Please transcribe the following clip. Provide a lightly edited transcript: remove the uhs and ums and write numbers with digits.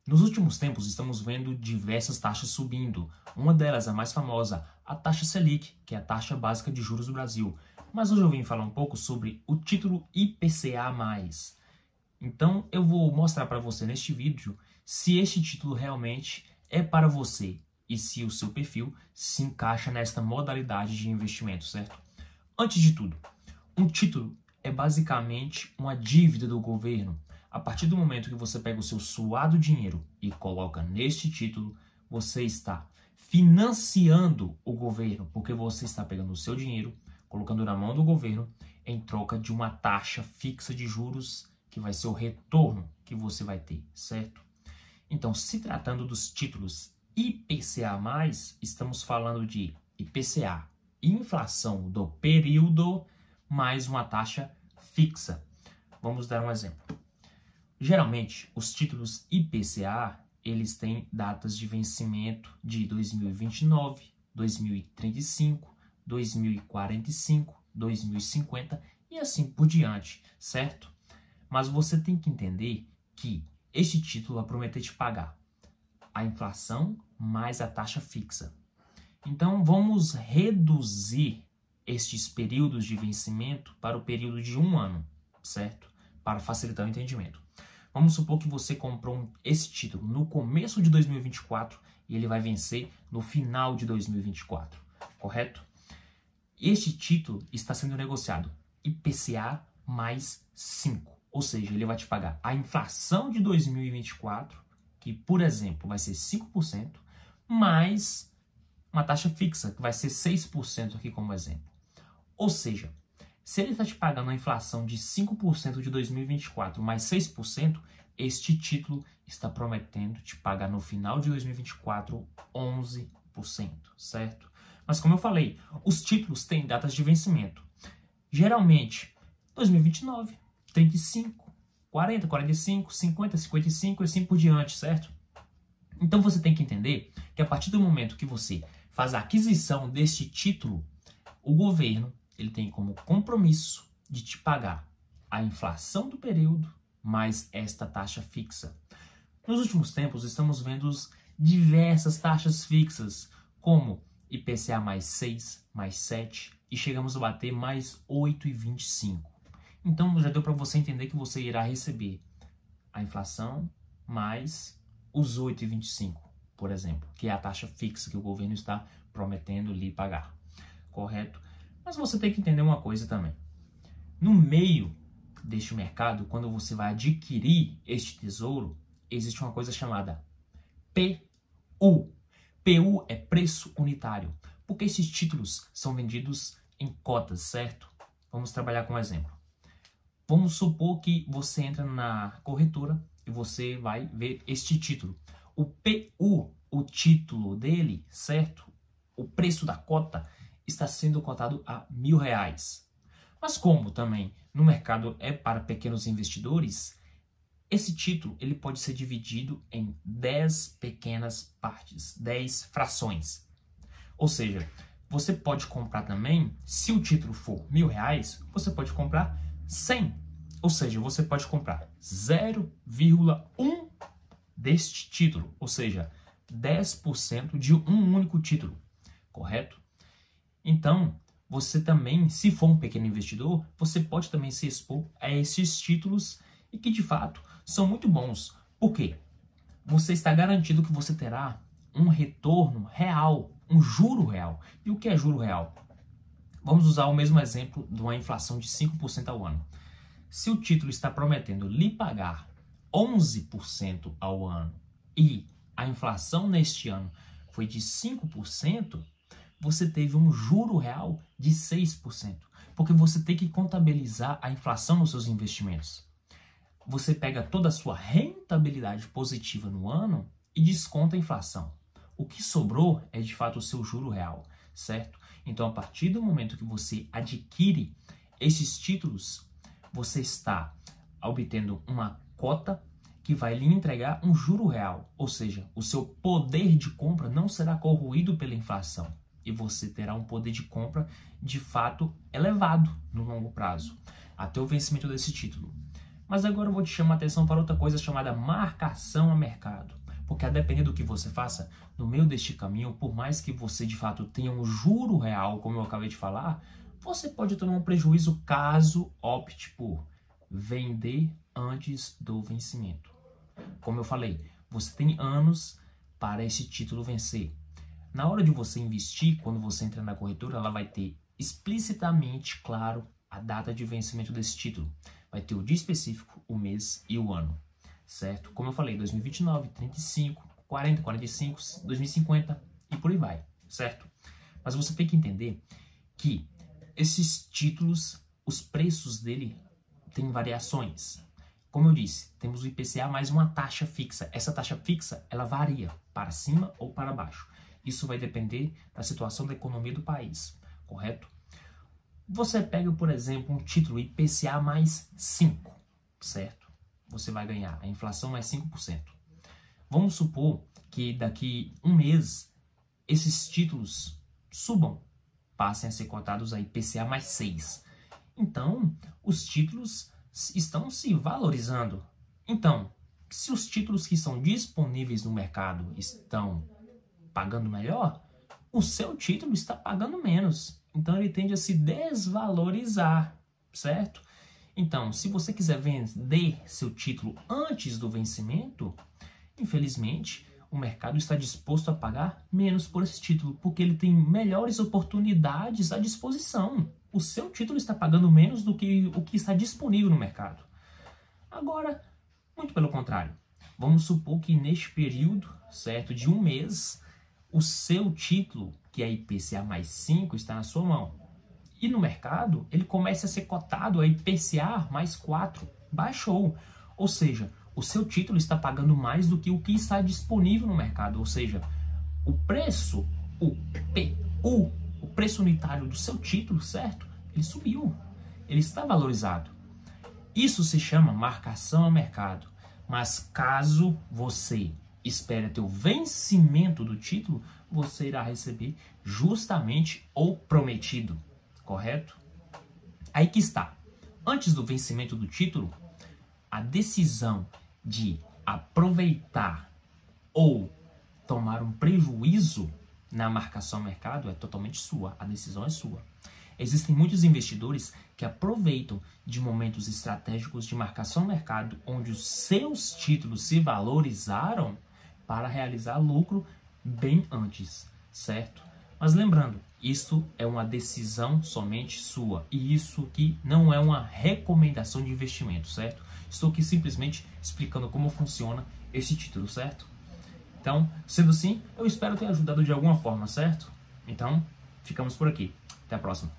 Nos últimos tempos, estamos vendo diversas taxas subindo. Uma delas, a mais famosa, a taxa Selic, que é a taxa básica de juros do Brasil. Mas hoje eu vim falar um pouco sobre o título IPCA+. Então, eu vou mostrar para você neste vídeo se este título realmente é para você e se o seu perfil se encaixa nesta modalidade de investimento, certo? Antes de tudo, um título é basicamente uma dívida do governo. A partir do momento que você pega o seu suado dinheiro e coloca neste título, você está financiando o governo, porque você está pegando o seu dinheiro, colocando na mão do governo, em troca de uma taxa fixa de juros, que vai ser o retorno que você vai ter, certo? Então, se tratando dos títulos IPCA+, estamos falando de IPCA, inflação do período, mais uma taxa fixa. Vamos dar um exemplo. Geralmente, os títulos IPCA, eles têm datas de vencimento de 2029, 2035, 2045, 2050 e assim por diante, certo? Mas você tem que entender que este título vai prometer te pagar a inflação mais a taxa fixa. Então, vamos reduzir estes períodos de vencimento para o período de um ano, certo? Para facilitar o entendimento. Vamos supor que você comprou esse título no começo de 2024 e ele vai vencer no final de 2024, correto? Este título está sendo negociado IPCA mais 5, ou seja, ele vai te pagar a inflação de 2024, que, por exemplo, vai ser 5%, mais uma taxa fixa, que vai ser 6% aqui como exemplo. Ou seja, se ele está te pagando a inflação de 5% de 2024 mais 6%, este título está prometendo te pagar no final de 2024 11%, certo? Mas como eu falei, os títulos têm datas de vencimento. Geralmente, 2029, 35, 40, 45, 50, 55 e assim por diante, certo? Então você tem que entender que a partir do momento que você faz a aquisição deste título, o governo ele tem como compromisso de te pagar a inflação do período mais esta taxa fixa. Nos últimos tempos, estamos vendo diversas taxas fixas, como IPCA mais 6, mais 7, e chegamos a bater mais 8,25. Então, já deu para você entender que você irá receber a inflação mais os 8,25, por exemplo, que é a taxa fixa que o governo está prometendo lhe pagar, correto? Mas você tem que entender uma coisa também. No meio deste mercado, quando você vai adquirir este tesouro, existe uma coisa chamada PU. PU é preço unitário, porque esses títulos são vendidos em cotas, certo? Vamos trabalhar com um exemplo. Vamos supor que você entra na corretora e você vai ver este título. O PU, o título dele, certo? O preço da cota está sendo cotado a R$1.000. Mas como também no mercado é para pequenos investidores, esse título ele pode ser dividido em 10 pequenas partes, 10 frações. Ou seja, você pode comprar também, se o título for R$1.000, você pode comprar 100. Ou seja, você pode comprar 0,1 deste título, ou seja, 10% de um único título, correto? Então, você também, se for um pequeno investidor, você pode também se expor a esses títulos e que, de fato, são muito bons. Por quê? Você está garantido que você terá um retorno real, um juro real. E o que é juro real? Vamos usar o mesmo exemplo de uma inflação de 5% ao ano. Se o título está prometendo lhe pagar 11% ao ano e a inflação neste ano foi de 5%, você teve um juro real de 6%, porque você tem que contabilizar a inflação nos seus investimentos. Você pega toda a sua rentabilidade positiva no ano e desconta a inflação. O que sobrou é de fato o seu juro real, certo? Então, a partir do momento que você adquire esses títulos, você está obtendo uma cota que vai lhe entregar um juro real, ou seja, o seu poder de compra não será corroído pela inflação e você terá um poder de compra de fato elevado no longo prazo, até o vencimento desse título. Mas agora eu vou te chamar a atenção para outra coisa chamada marcação a mercado. Porque a depender do que você faça, no meio deste caminho, por mais que você de fato tenha um juro real, como eu acabei de falar, você pode tomar um prejuízo caso opte por vender antes do vencimento. Como eu falei, você tem anos para esse título vencer. Na hora de você investir, quando você entra na corretora, ela vai ter explicitamente claro a data de vencimento desse título. Vai ter o dia específico, o mês e o ano, certo? Como eu falei, 2029, 35, 40, 45, 2050 e por aí vai, certo? Mas você tem que entender que esses títulos, os preços dele têm variações. Como eu disse, temos o IPCA mais uma taxa fixa. Essa taxa fixa, ela varia para cima ou para baixo. Isso vai depender da situação da economia do país, correto? Você pega, por exemplo, um título IPCA mais 5, certo? Você vai ganhar a inflação mais 5%. Vamos supor que daqui um mês esses títulos subam, passem a ser cotados a IPCA mais 6. Então, os títulos estão se valorizando. Então, se os títulos que são disponíveis no mercado estão pagando melhor, o seu título está pagando menos. Então ele tende a se desvalorizar, certo? Então, se você quiser vender seu título antes do vencimento, infelizmente, o mercado está disposto a pagar menos por esse título, porque ele tem melhores oportunidades à disposição. O seu título está pagando menos do que o que está disponível no mercado. Agora, muito pelo contrário, vamos supor que neste período, certo, de um mês, o seu título, que é IPCA mais 5, está na sua mão. E no mercado, ele começa a ser cotado a IPCA mais 4. Baixou. Ou seja, o seu título está pagando mais do que o que está disponível no mercado. Ou seja, o preço, o preço unitário do seu título, certo? Ele subiu. Ele está valorizado. Isso se chama marcação a mercado. Mas caso você espere até o vencimento do título, você irá receber justamente o prometido, correto? Aí que está. Antes do vencimento do título, a decisão de aproveitar ou tomar um prejuízo na marcação ao mercado é totalmente sua. A decisão é sua. Existem muitos investidores que aproveitam de momentos estratégicos de marcação ao mercado, onde os seus títulos se valorizaram, para realizar lucro bem antes, certo? Mas lembrando, isso é uma decisão somente sua. E isso aqui não é uma recomendação de investimento, certo? Estou aqui simplesmente explicando como funciona esse título, certo? Então, sendo assim, eu espero ter ajudado de alguma forma, certo? Então, ficamos por aqui. Até a próxima.